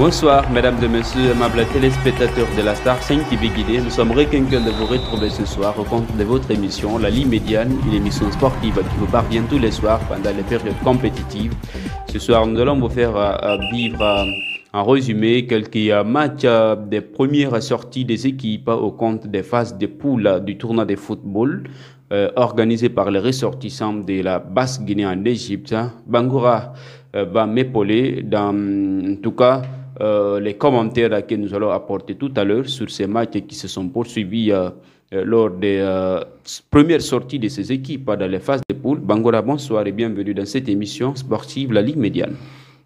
Bonsoir, mesdames et messieurs, amables téléspectateurs de la Star 5 TV Guidée. Nous sommes requinqués de vous retrouver ce soir au compte de votre émission, La Ligne Médiane, une émission sportive qui vous parvient tous les soirs pendant les périodes compétitives. Ce soir, nous allons vous faire vivre en résumé quelques matchs des premières sorties des équipes au compte des phases de poule du tournoi de football organisé par les ressortissants de la Basse-Guinée en Égypte. Bangoura va m'épauler dans, en tout cas, les commentaires que nous allons apporter tout à l'heure sur ces matchs qui se sont poursuivis lors des premières sorties de ces équipes dans les phases de poule. Bangoura, bonsoir et bienvenue dans cette émission sportive La Ligue Médiane.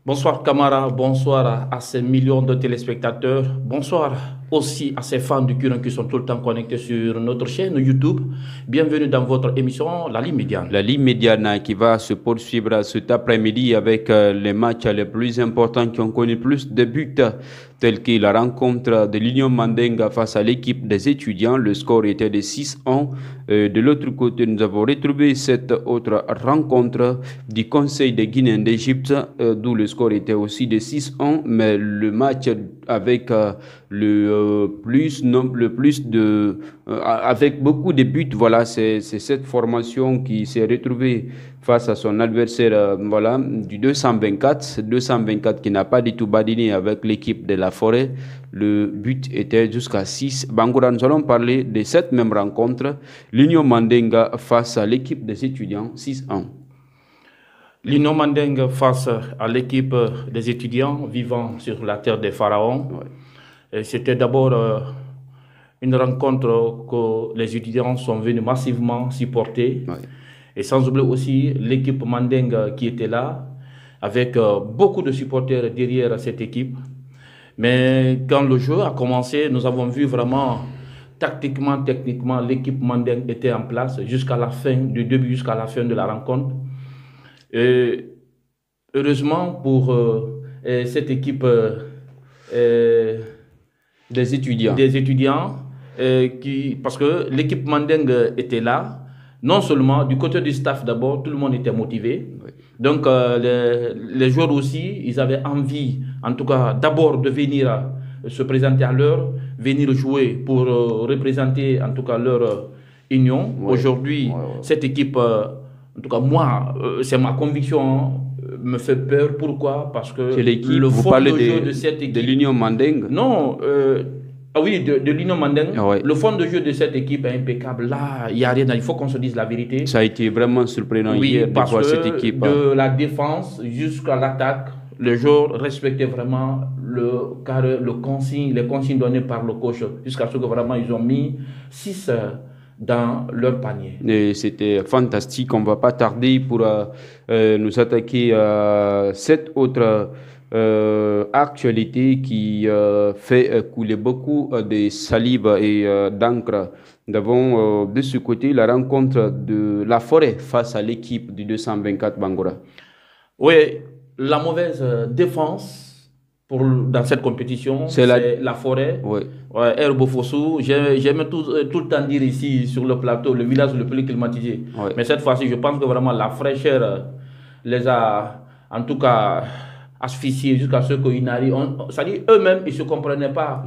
Bonsoir Camara, bonsoir à ces millions de téléspectateurs, bonsoir aussi à ces fans du Curin qui sont tout le temps connectés sur notre chaîne YouTube. Bienvenue dans votre émission La Ligne Médiane. La Ligne Médiane qui va se poursuivre cet après-midi avec les matchs les plus importants qui ont connu plus de buts, tels que la rencontre de l'Union Mandinga face à l'équipe des étudiants. Le score était de 6-1. De l'autre côté, nous avons retrouvé cette autre rencontre du Conseil des Guinéens d'Égypte, d'où le score était aussi de 6-1, mais le match avec avec beaucoup de buts. Voilà, c'est cette formation qui s'est retrouvée face à son adversaire du 224 qui n'a pas du tout badiné avec l'équipe de la Forêt. Le but était jusqu'à 6. Bangoura, nous allons parler de cette même rencontre. L'Union Mandinga face à l'équipe des étudiants, 6-1. L'Union Mandinga face à l'équipe des étudiants vivant sur la terre des pharaons. Ouais. C'était d'abord une rencontre que les étudiants sont venus massivement supporter. Ouais. Et sans oublier aussi l'équipe Mandinga qui était là, avec beaucoup de supporters derrière cette équipe. Mais quand le jeu a commencé, nous avons vu vraiment, tactiquement, techniquement, l'équipe Mandinga était en place jusqu'à la fin, du début jusqu'à la fin de la rencontre. Et heureusement pour cette équipe des étudiants, parce que l'équipe Mandinga était là. Non seulement du côté du staff d'abord, tout le monde était motivé. Oui. Donc les joueurs aussi, ils avaient envie, en tout cas d'abord de venir se présenter à l'heure, venir jouer pour représenter en tout cas leur union. Oui. Aujourd'hui, cette équipe, en tout cas moi, c'est ma conviction, me fait peur. Pourquoi? Parce que le fond de jeu de cette équipe... de l'Union Mandinga? Non, oui, de l'Union Mandinga. Ah ouais. Le fond de jeu de cette équipe est impeccable. Là, il n'y a rien. Il faut qu'on se dise la vérité. Ça a été vraiment surprenant hier de voir cette équipe. De la défense jusqu'à l'attaque, les joueurs respectaient vraiment les consignes données par le coach jusqu'à ce que vraiment ils ont mis 6 dans leur panier. Et c'était fantastique. On ne va pas tarder pour nous attaquer à cette autre actualité qui fait couler beaucoup de salive et d'encre. Nous avons de ce côté la rencontre de la Forêt face à l'équipe du 224 Bangoura. Oui, la mauvaise défense dans cette compétition, c'est la Forêt. Oui. Ouais, Herbofossou, j'aime tout le temps dire ici sur le plateau, le village le plus climatisé. Oui. Mais cette fois-ci, je pense que vraiment la fraîcheur les a en tout cas asphyxiés jusqu'à ce qu'ils n'arrivent. C'est-à-dire eux-mêmes, ils ne se comprenaient pas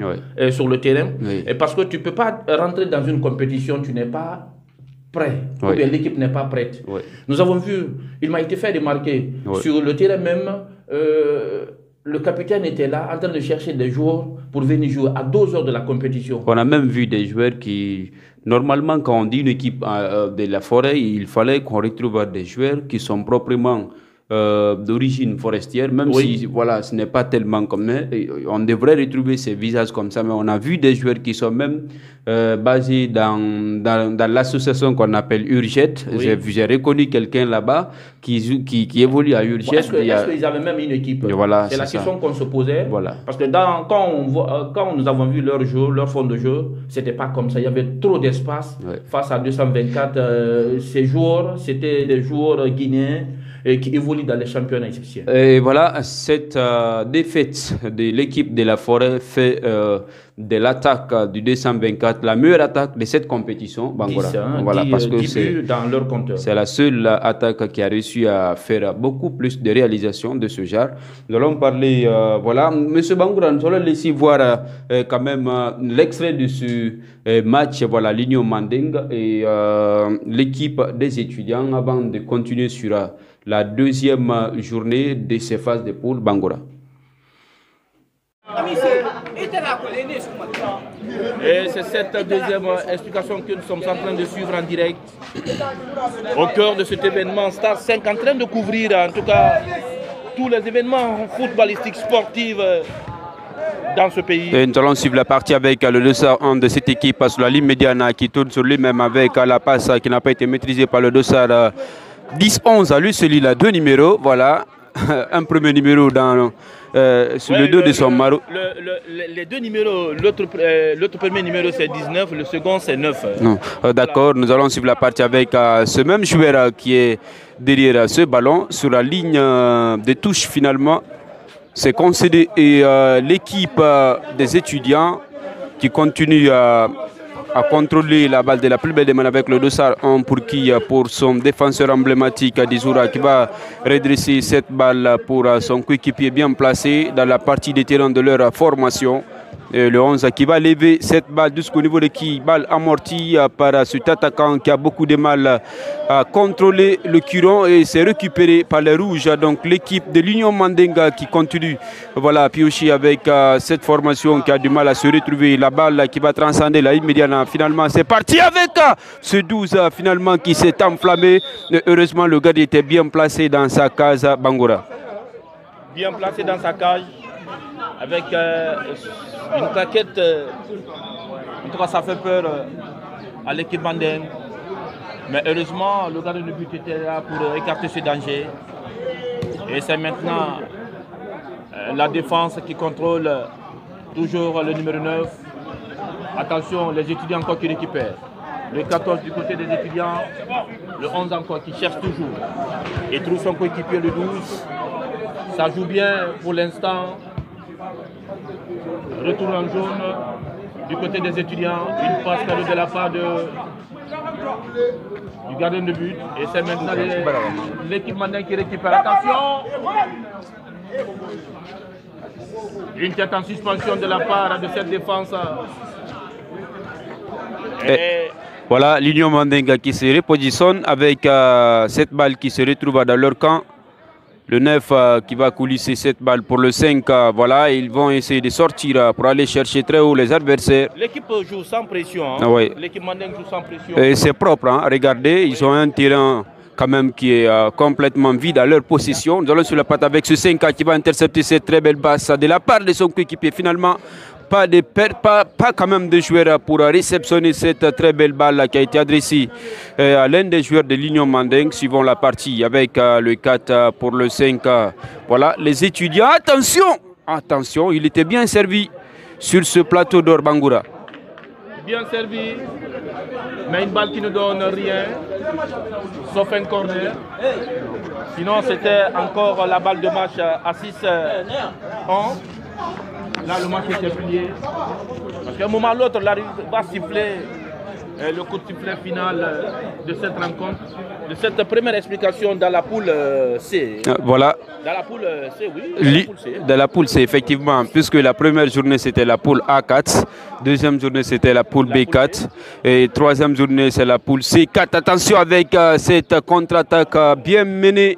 sur le terrain. Oui. Et parce que tu ne peux pas rentrer dans une compétition, tu n'es pas prêt. Oui. Ou bien l'équipe n'est pas prête. Oui. Nous avons vu, il m'a été fait remarquer, sur le terrain même, le capitaine était là en train de chercher des joueurs pour venir jouer à 2 heures de la compétition. On a même vu des joueurs qui, normalement, quand on dit une équipe de la Forêt, il fallait qu'on retrouve des joueurs qui sont proprement d'origine forestière, même si voilà, ce n'est pas tellement comme on devrait retrouver ces visages comme ça, mais on a vu des joueurs qui sont même basés dans l'association qu'on appelle Urget. Oui. J'ai reconnu quelqu'un là-bas qui évolue à Urget. Est-ce qu'ils avaient même une équipe? Voilà, c'est la question qu'on se posait. Voilà. Parce que quand nous avons vu leur jeu, leur fond de jeu, c'était pas comme ça. Il y avait trop d'espace face à 224. Ces joueurs, c'était des joueurs guinéens qui évolue dans les championnats égyptiens. Et voilà, cette défaite de l'équipe de la Forêt fait de l'attaque du 224, la meilleure attaque de cette compétition. Bangoura. Voilà, parce que c'est dans leur compteur. C'est la seule attaque qui a réussi à faire beaucoup plus de réalisations de ce genre. Nous allons parler, voilà, Monsieur Bangoura, nous allons laisser voir quand même l'extrait de ce match, voilà, l'Union Manding et l'équipe des étudiants avant de continuer sur la deuxième journée de ces phases de poule. Bangoura. Et c'est cette deuxième explication que nous sommes en train de suivre en direct au cœur de cet événement Star 5, en train de couvrir en tout cas tous les événements footballistiques sportifs dans ce pays. Et nous allons suivre la partie avec le dossard 1 de cette équipe sur la ligne médiane qui tourne sur lui-même avec la passe qui n'a pas été maîtrisée par le dossard 10-11 à lui, celui-là, 2 numéros, voilà. Un premier numéro dans, sur le dos de son maro. Les 2 numéros, l'autre premier numéro c'est 19, le second c'est 9. D'accord, nous allons suivre la partie avec ce même joueur qui est derrière ce ballon. Sur la ligne de touche finalement, c'est concédé et l'équipe des étudiants qui continue à contrôler la balle de la plus belle des mains avec le dossard 1 pour son défenseur emblématique Dizoura qui va redresser cette balle pour son coéquipier bien placé dans la partie des terrains de leur formation. Et le 11 qui va lever cette balle jusqu'au niveau de qui, balle amortie par cet attaquant qui a beaucoup de mal à contrôler le curon et c'est récupéré par les rouges. Donc l'équipe de l'Union Mandinga qui continue, voilà, à piocher avec cette formation qui a du mal à se retrouver. La balle qui va transcender la ligne médiane. Finalement c'est parti avec ce 12 finalement qui s'est enflammé. Et heureusement le gardien était bien placé dans sa case. Bangoura. Bien placé dans sa cage avec une claquette, en tout cas ça fait peur à l'équipe Manding. Mais heureusement, le gardien de but était là pour écarter ce danger. Et c'est maintenant la défense qui contrôle toujours le numéro 9. Attention, les étudiants encore qui récupèrent. Le 14 du côté des étudiants, le 11 encore qui cherche toujours. Et trouve son coéquipier le 12. Ça joue bien pour l'instant. Retour en jaune du côté des étudiants, une passe de la part du gardien de but. Et c'est maintenant l'équipe Manding qui récupère. Attention! Une tête en suspension de la part de cette défense. Et voilà l'Union Mandinga qui se repositionne avec cette balle qui se retrouve dans leur camp. Le 9 qui va coulisser cette balle pour le 5, voilà, ils vont essayer de sortir pour aller chercher très haut les adversaires. L'équipe joue sans pression, hein. Oui. L'équipe Manding joue sans pression. Et c'est propre, hein. Regardez, ils ont un terrain quand même qui est complètement vide à leur possession. Nous allons sur la patte avec ce 5 qui va intercepter cette très belle basse de la part de son coéquipier. Finalement, pas quand même de joueurs pour réceptionner cette très belle balle qui a été adressée à l'un des joueurs de l'Union Manding. Suivons la partie avec le 4 pour le 5. Voilà, les étudiants, attention, il était bien servi sur ce plateau d'or. Bangoura. Bien servi, mais une balle qui ne donne rien, sauf un corner. Sinon, c'était encore la balle de match à 6-1. Là, le match était plié. Parce qu'à un moment ou l'autre, l'arbitre va siffler le coup de sifflet final de cette rencontre, de cette première explication dans la poule C. Voilà. Dans la poule C, oui. Dans la poule C, effectivement, puisque la première journée c'était la poule A4, deuxième journée c'était la poule B4 et troisième journée c'est la poule C4. Attention avec cette contre-attaque bien menée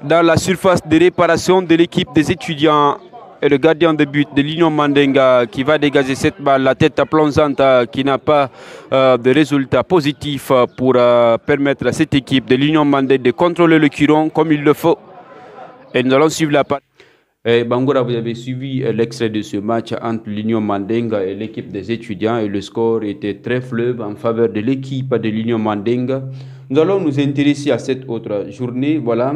dans la surface de réparation de l'équipe des étudiants. Et le gardien de but de l'Union Mandinga qui va dégager cette balle, la tête plongeante qui n'a pas de résultat positif pour permettre à cette équipe de l'Union Mandinga de contrôler le curon comme il le faut. Et nous allons suivre la partie. Bangoura, vous avez suivi l'extrait de ce match entre l'Union Mandinga et l'équipe des étudiants et le score était très fleuve en faveur de l'équipe de l'Union Mandinga. Nous allons nous intéresser à cette autre journée, voilà,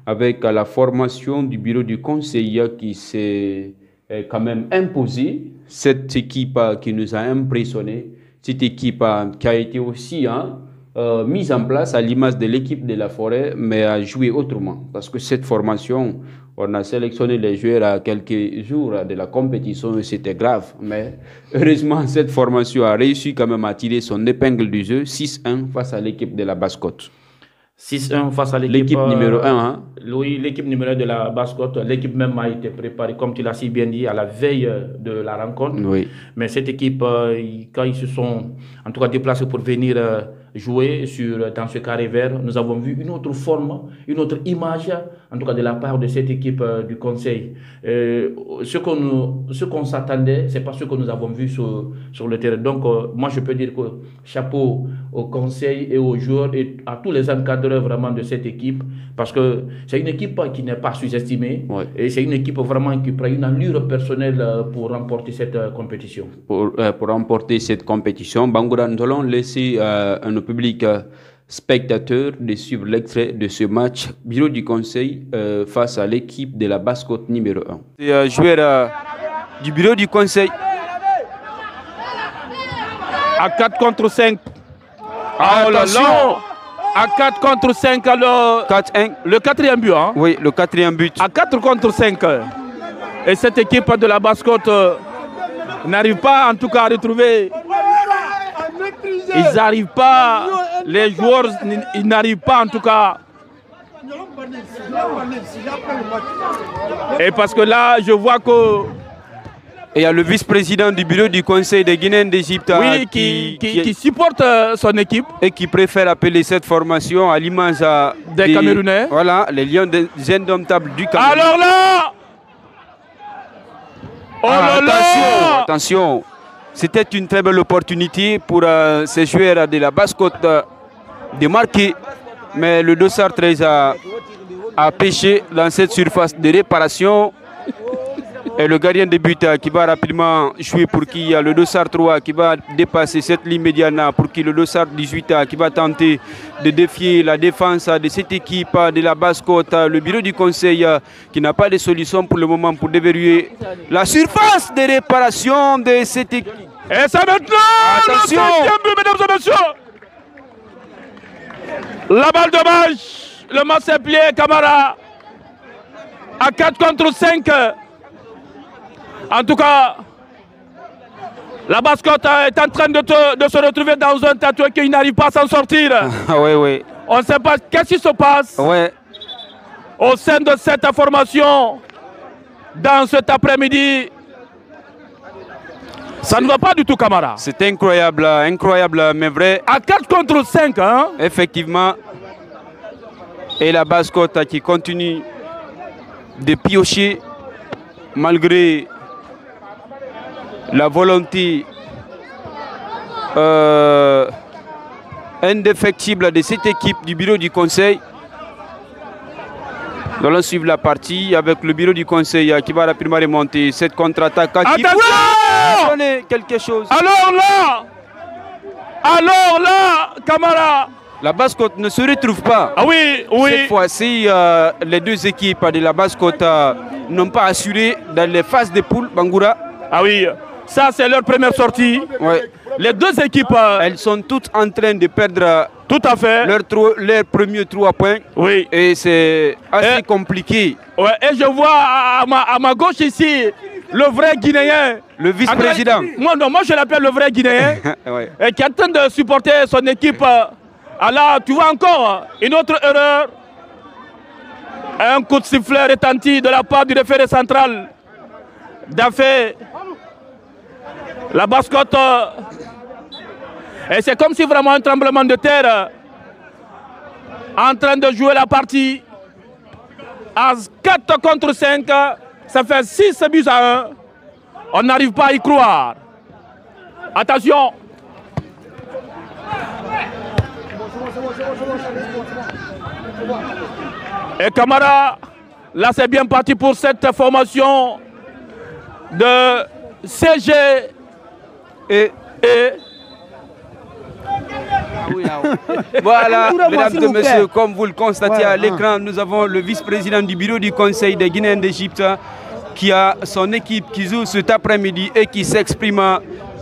avec la formation du bureau du conseil qui s'est quand même imposée. Cette équipe qui nous a impressionnés, cette équipe qui a été aussi mise en place à l'image de l'équipe de la Forêt, mais à jouer autrement. Parce que cette formation, on a sélectionné les joueurs à quelques jours de la compétition et c'était grave. Mais heureusement, cette formation a réussi quand même à tirer son épingle du jeu, 6-1 face à l'équipe de la Basse-Côte. 6-1 face à l'équipe numéro 1. Hein? Oui, l'équipe numéro 1 de la Basse-Côte. L'équipe même a été préparée, comme tu l'as si bien dit, à la veille de la rencontre. Oui. Mais cette équipe, quand ils se sont en tout cas déplacés pour venir jouer dans ce carré vert, nous avons vu une autre forme, une autre image, en tout cas de la part de cette équipe du Conseil. Ce qu'on s'attendait, ce n'est pas ce que nous avons vu sur le terrain. Donc, moi, je peux dire que chapeau au Conseil et aux joueurs et à tous les encadreurs vraiment de cette équipe, parce que c'est une équipe qui n'est pas sous-estimée, ouais. Et c'est une équipe vraiment qui prend une allure personnelle pour remporter cette compétition. Pour remporter cette compétition, Bangoura, nous allons laisser à nos publics spectateurs de suivre l'extrait de ce match bureau du Conseil face à l'équipe de la Basse-Côte numéro 1. C'est joueur du bureau du Conseil. À 4 contre 5. Oh là là! À 4 contre 5, alors 4-1. Le quatrième but. Hein? Oui, le quatrième but. À 4 contre 5. Et cette équipe de la Basse-Côte n'arrive pas en tout cas à retrouver. Ils n'arrivent pas, les joueurs, ils n'arrivent pas en tout cas. Et parce que là, je vois que... Et il y a le vice-président du bureau du Conseil des Guinéens d'Égypte, oui, qui supporte son équipe. Et qui préfère appeler cette formation à l'image des Camerounais. Voilà, les Lions des indomptables du Cameroun. Alors là, oh là là, attention, c'était une très belle opportunité pour ces joueurs de la Basse-Côte de marquer. Mais le dossard 13 a pêché dans cette surface de réparation. Et le gardien de but qui va rapidement jouer pour qui il y a le dossard 3 qui va dépasser cette ligne médiane pour qui le dossard 18 qui va tenter de défier la défense de cette équipe de la Basse-Côte. Le bureau du Conseil qui n'a pas de solution pour le moment pour déverrouiller la surface de réparation de cette équipe. Et ça maintenant, attention, le 7e but, mesdames et messieurs. La balle de match, le match est plié, Camara. À 4 contre 5. En tout cas, la Basse-Côte est en train de se retrouver dans un tatouage qu'il n'arrive pas à s'en sortir. Oui, oui. On ne sait pas qu'est-ce qui se passe au sein de cette formation dans cet après-midi. Ça ne va pas du tout, Camara. C'est incroyable, incroyable, mais vrai. À 4 contre 5, hein? Effectivement. Et la Basse-Côte qui continue de piocher malgré la volonté indéfectible de cette équipe du bureau du Conseil. Nous allons suivre la partie avec le bureau du Conseil qui va rapidement remonter cette contre-attaque. Attention! Quelque chose. Alors là, Camara. La Basse-Côte ne se retrouve pas. Ah oui, oui. Cette fois-ci, les deux équipes de la Basse-Côte n'ont pas assuré dans les phases de poule, Bangoura. Ah oui, ça c'est leur première sortie. Ouais. Les deux équipes... elles sont toutes en train de perdre tout à fait leur premier 3 points. Oui. Et c'est assez compliqué. Ouais. Et je vois à ma gauche ici le vrai Guinéen. Le vice-président. Moi je l'appelle le vrai Guinéen. Ouais. Et qui est en train de supporter son équipe. Alors tu vois encore une autre erreur. Un coup de sifflet retenti de la part du référé central. D'affaire. La Basse-Côte. Et c'est comme si vraiment un tremblement de terre en train de jouer la partie. À 4 contre 5, ça fait 6 buts à 1. On n'arrive pas à y croire. Attention. Et Camara, là c'est bien parti pour cette formation de CG et voilà, mesdames et messieurs, comme vous le constatez à l'écran, nous avons le vice-président du bureau du Conseil des Guinéens d'Égypte qui a son équipe qui joue cet après-midi et qui s'exprime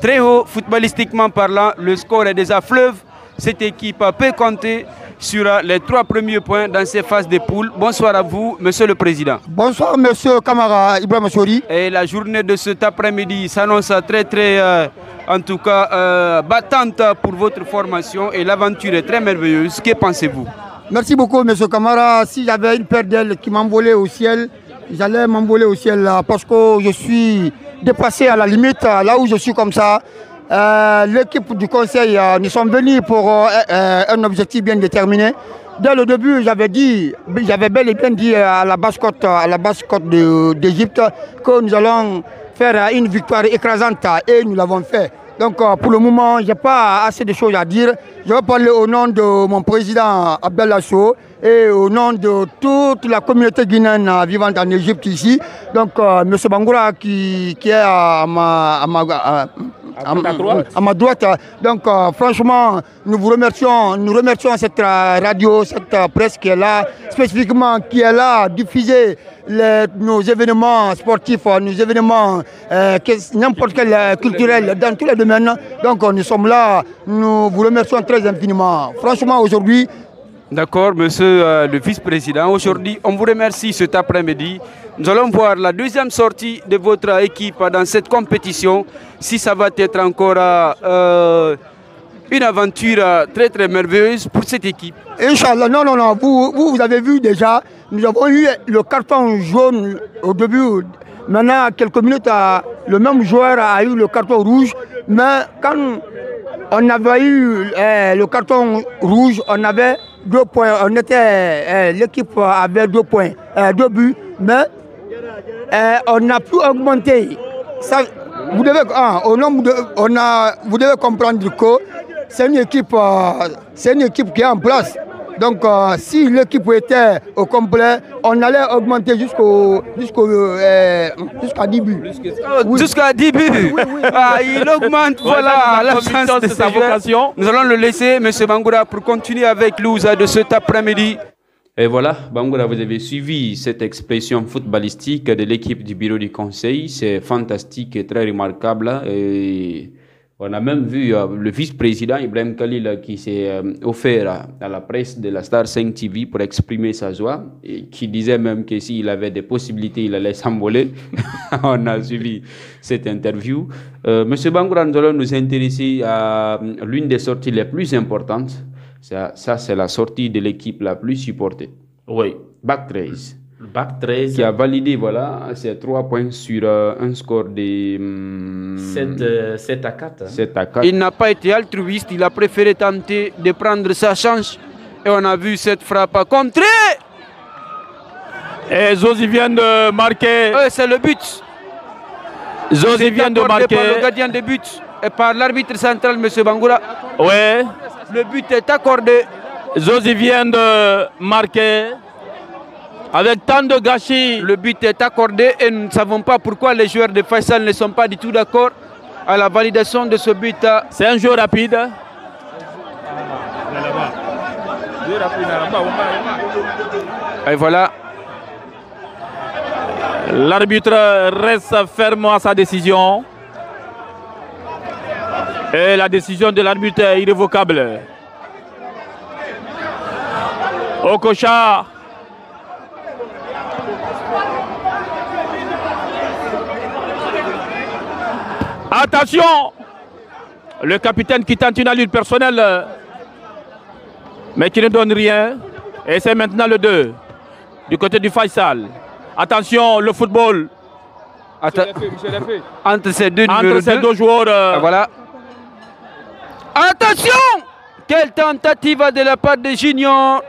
très haut footballistiquement parlant. Le score est déjà fleuve. cette équipe peut compter sur les 3 premiers points dans ces phases de poule. Bonsoir à vous, Monsieur le Président. Bonsoir, Monsieur Kamara Ibrahim Sori. Et la journée de cet après-midi s'annonce très, en tout cas, battante pour votre formation et l'aventure est très merveilleuse. Que pensez-vous? Merci beaucoup, Monsieur Kamara. Si j'avais une paire d'ailes qui m'envolait au ciel, j'allais m'envoler au ciel parce que je suis dépassé à la limite, là où je suis comme ça. L'équipe du conseil, nous sommes venus pour un objectif bien déterminé. Dès le début, j'avais bel et bien dit à la basse côte d'Égypte que nous allons faire une victoire écrasante et nous l'avons fait. Donc pour le moment, je n'ai pas assez de choses à dire. Je vais parler au nom de mon président Abdallah Sow et au nom de toute la communauté guinéenne vivante en Égypte ici. Donc M. Bangoura qui est à ma droite. Donc franchement, nous remercions cette radio, cette presse qui est là, spécifiquement qui est là, diffuser nos événements sportifs, nos événements n'importe quel culturel dans tous les domaines. Donc nous sommes là, nous vous remercions très infiniment. Franchement aujourd'hui. D'accord, monsieur le vice-président. Aujourd'hui, on vous remercie cet après-midi. Nous allons voir la deuxième sortie de votre équipe dans cette compétition. Si ça va être encore une aventure très merveilleuse pour cette équipe. Inch'Allah, non. Vous avez vu déjà, nous avons eu le carton jaune au début. Maintenant, quelques minutes, le même joueur a eu le carton rouge. Mais quand on avait eu le carton rouge, on avait 2 points. L'équipe avait 2 points, 2 buts. Mais on n'a plus augmenté. Ça, vous devez comprendre que c'est une équipe qui est en place. Donc si l'équipe était au complet, on allait augmenter jusqu'à 10 buts. Jusqu'à 10 buts. Oui. Il augmente, voilà, l'absence de sa vocation. Nous allons le laisser, M. Bangoura, pour continuer avec nous de cet après-midi. Et voilà, Bangoura, vous avez suivi cette expression footballistique de l'équipe du bureau du conseil. C'est fantastique et très remarquable. Et on a même vu le vice-président Ibrahim Khalil qui s'est offert à la presse de la Star 5 TV pour exprimer sa joie et qui disait même que s'il avait des possibilités, il allait s'envoler. On a suivi cette interview. Monsieur Bangoura, nous allons nous intéresser à l'une des sorties les plus importantes. Ça c'est la sortie de l'équipe la plus supportée. Oui. Bac 13. Bac 13. Qui a validé, voilà, ces 3 points sur un score de 7 à 4. 7 à 4. Il n'a pas été altruiste, il a préféré tenter de prendre sa chance. Et on a vu cette frappe contrée. Et Zosi vient de marquer. C'est le but. Zosi vient de marquer. Par le gardien de but et par l'arbitre central, M. Bangoura. Ouais. Le but est accordé. Zosi vient de marquer. Avec tant de gâchis. Le but est accordé et nous ne savons pas pourquoi les joueurs de Faisal ne sont pas du tout d'accord à la validation de ce but. C'est un jeu rapide. Et voilà. L'arbitre reste ferme à sa décision. Et la décision de l'arbitre est irrévocable. Okocha. Attention! Le capitaine qui tente une allure personnelle, mais qui ne donne rien. Et c'est maintenant le 2 du côté du Faisal. Attention, le football. Entre ces deux joueurs. Voilà. Attention! Quelle tentative de la part de Junior.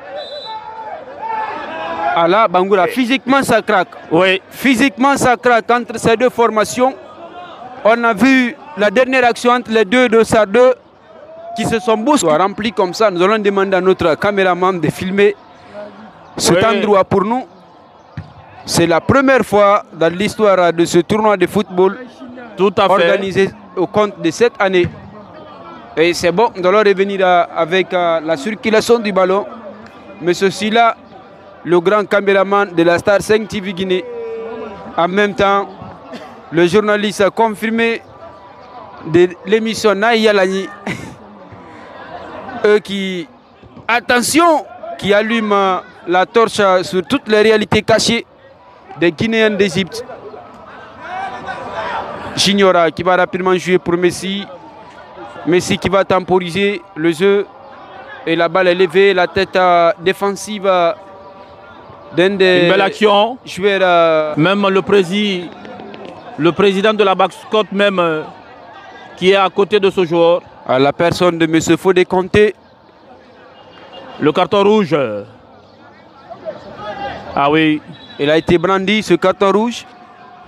Ah là, Bangoura, physiquement ça craque. Oui. Physiquement ça craque entre ces deux formations. On a vu la dernière action entre les deux de Sardo qui se sont beaux remplis comme ça. Nous allons demander à notre caméraman de filmer cet endroit pour nous. C'est la première fois dans l'histoire de ce tournoi de football organisé au compte de cette année. Et c'est bon, nous allons revenir avec la circulation du ballon. Monsieur Silla, le grand caméraman de la Star 5 TV Guinée. En même temps, le journaliste a confirmé de l'émission Naïa Lani. eux qui, attention, qui allument la torche sur toutes les réalités cachées des Guinéens d'Égypte. Junior qui va rapidement jouer pour Messi. Messi qui va temporiser le jeu. Et la balle est levée, la tête défensive d'un des... Une belle action. Joueurs, même le président de la Basse-Côte même qui est à côté de ce joueur. À la personne de M. Fodé Conté. Le carton rouge. Ah oui. Il a été brandi, ce carton rouge.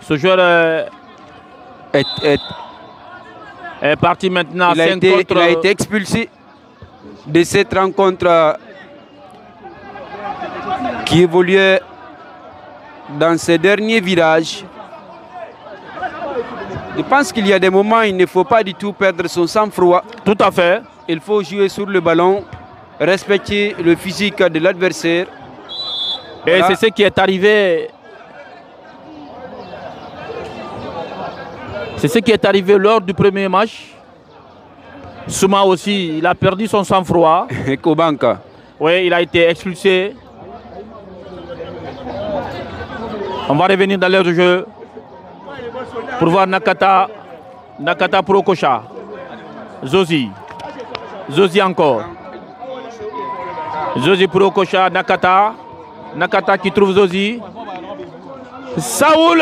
Ce joueur est parti maintenant. Il a été expulsé de cette rencontre qui évoluait dans ces derniers virages. Je pense qu'il y a des moments où il ne faut pas du tout perdre son sang-froid. Tout à fait. Il faut jouer sur le ballon, respecter le physique de l'adversaire. Et voilà. C'est ce qui est arrivé. C'est ce qui est arrivé lors du premier match. Souma aussi, il a perdu son sang-froid. Kobanka. Oui, il a été expulsé. On va revenir dans l'air du jeu pour voir Nakata. Nakata pour Okocha. Zozi. Zozi encore. Zozi pour Okocha. Nakata. Nakata qui trouve Zozi. Saoul.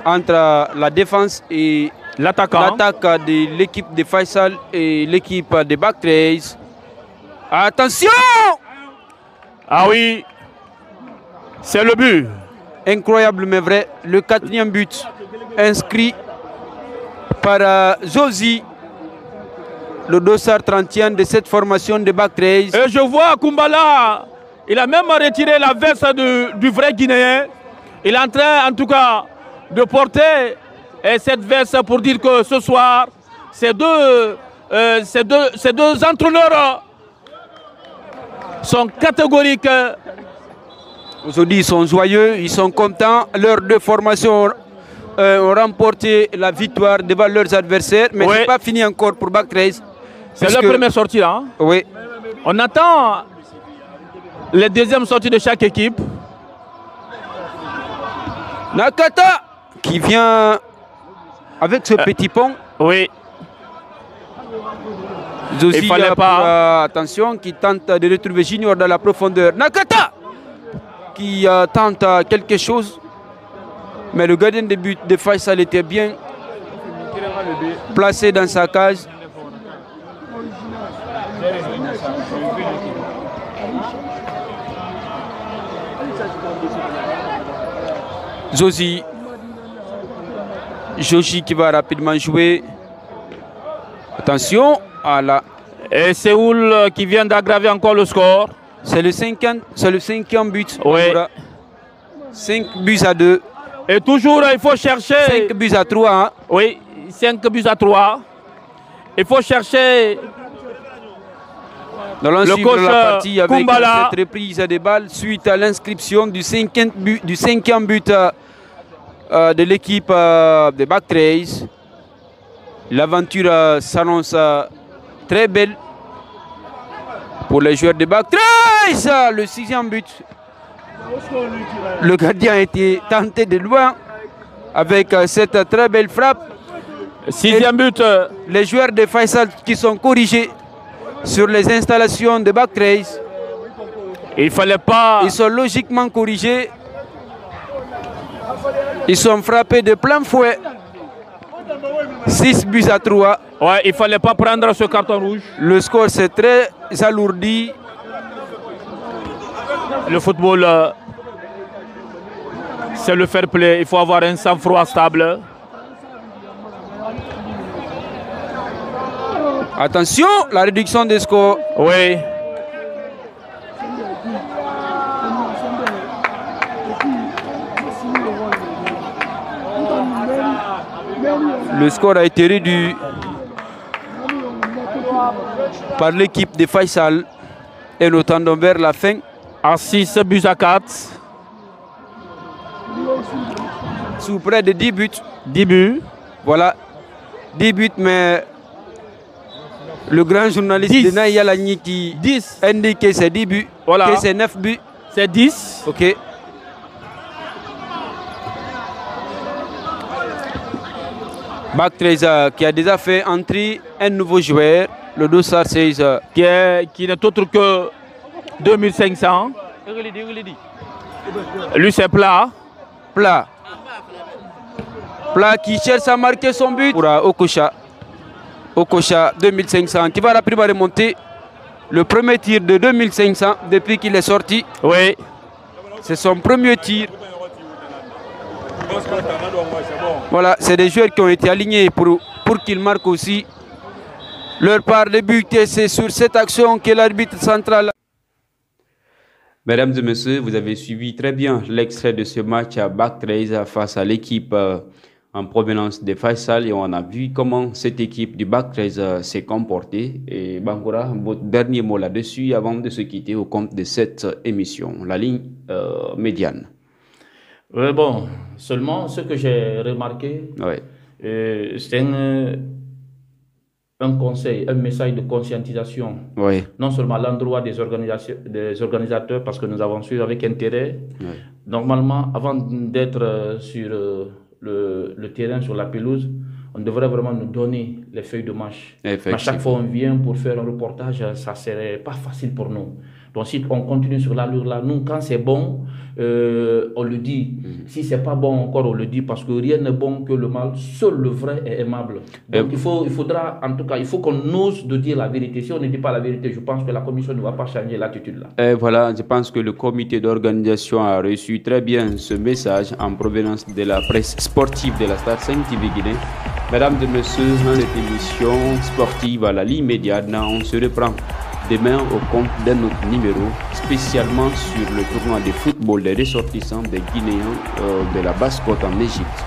Entre la défense et l'attaque de l'équipe de Faisal et l'équipe de Backtrace. Attention! Ah oui, c'est le but. Incroyable mais vrai, le 4e but inscrit par Zozi, le dossard 30e de cette formation de Backtrace. Et je vois Koumbala, il a même retiré la veste du vrai Guinéen. Il est en train, en tout cas, de porter cette veste pour dire que ce soir, ces deux entraîneurs sont catégoriques. Aujourd'hui, ils sont joyeux, ils sont contents. Leurs deux formations ont remporté la victoire devant leurs adversaires, mais ce n'est pas fini encore pour Backtrace. C'est leur première sortie, hein? Oui. On attend les deuxièmes sorties de chaque équipe. Nakata qui vient avec ce petit pont. Oui. Zozi, il fallait pas. Attention, qui tente de retrouver Junior dans la profondeur. Nakata qui tente quelque chose. Mais le gardien de but de Faisal était bien placé dans sa cage. Zozi. Joji qui va rapidement jouer. Attention à la... Et Séoul qui vient d'aggraver encore le score. C'est le 5e but. Oui. 5 buts à 2. Et toujours, il faut chercher... 5 buts à 3. Hein. Oui, 5 buts à 3. Il faut chercher... Dans l'ensemble de la partie avec Koumbala. Cette reprise des balles suite à l'inscription du 5e but de l'équipe de Backtrace. L'aventure s'annonce très belle pour les joueurs de Backtrace. Le 6e but. Le gardien a été tenté de loin avec cette très belle frappe. 6e but. Les joueurs de Faisal qui sont corrigés sur les installations de Backtrace. Il fallait pas... Ils sont logiquement corrigés. Ils sont frappés de plein fouet. 6 buts à 3. Ouais, il fallait pas prendre ce carton rouge. Le score s'est très alourdi. Le football, c'est le fair play. Il faut avoir un sang-froid stable. Attention, la réduction des scores. Oui. Le score a été réduit par l'équipe de Faisal et nous tendons vers la fin. À 6 buts à 4. Sous près de 10 buts. 10 buts. Voilà. 10 buts, mais Le grand journaliste 10. de Naïalani qui 10. indique que c'est 10 buts, voilà. que c'est 9 buts. C'est 10. Ok. Bac 13 qui a déjà fait entrer un nouveau joueur, le Dossard 16. Qui n'est autre que 2500. Lui c'est Plat. Plat qui cherche à marquer son but pour Okocha. Okocha 2500 qui va rapidement remonter. Le premier tir de 2500 depuis qu'il est sorti. Oui. C'est son premier tir. Voilà, c'est des joueurs qui ont été alignés pour qu'ils marquent aussi leur part de but. Et c'est sur cette action que l'arbitre central. Mesdames et messieurs, vous avez suivi très bien l'extrait de ce match à Bac 13 face à l'équipe en provenance de Faisal et on a vu comment cette équipe du Bac 13 s'est comportée. Et Bangoura, votre dernier mot là-dessus avant de se quitter au compte de cette émission, la ligne médiane. Oui, bon, seulement ce que j'ai remarqué, c'est un conseil, un message de conscientisation, non seulement à l'endroit des organisateurs, parce que nous avons suivi avec intérêt. Normalement, avant d'être sur le terrain, sur la pelouse, on devrait vraiment nous donner les feuilles de match. À chaque fois on vient pour faire un reportage, ça ne serait pas facile pour nous. Donc si on continue sur l'allure là, nous quand c'est bon, on le dit. Si c'est pas bon encore, on le dit parce que rien n'est bon que le mal. Seul le vrai est aimable. Donc il faudra, en tout cas, il faut qu'on ose de dire la vérité. Si on ne dit pas la vérité, je pense que la commission ne va pas changer l'attitude là. Et voilà, je pense que le comité d'organisation a reçu très bien ce message en provenance de la presse sportive de la Star 5 TV Guinée. Mesdames et messieurs, dans cette émission sportive à la ligne médiane, on se reprend demain au compte d'un autre numéro, spécialement sur le tournoi de football des ressortissants des Guinéens de la Basse-Côte en Égypte.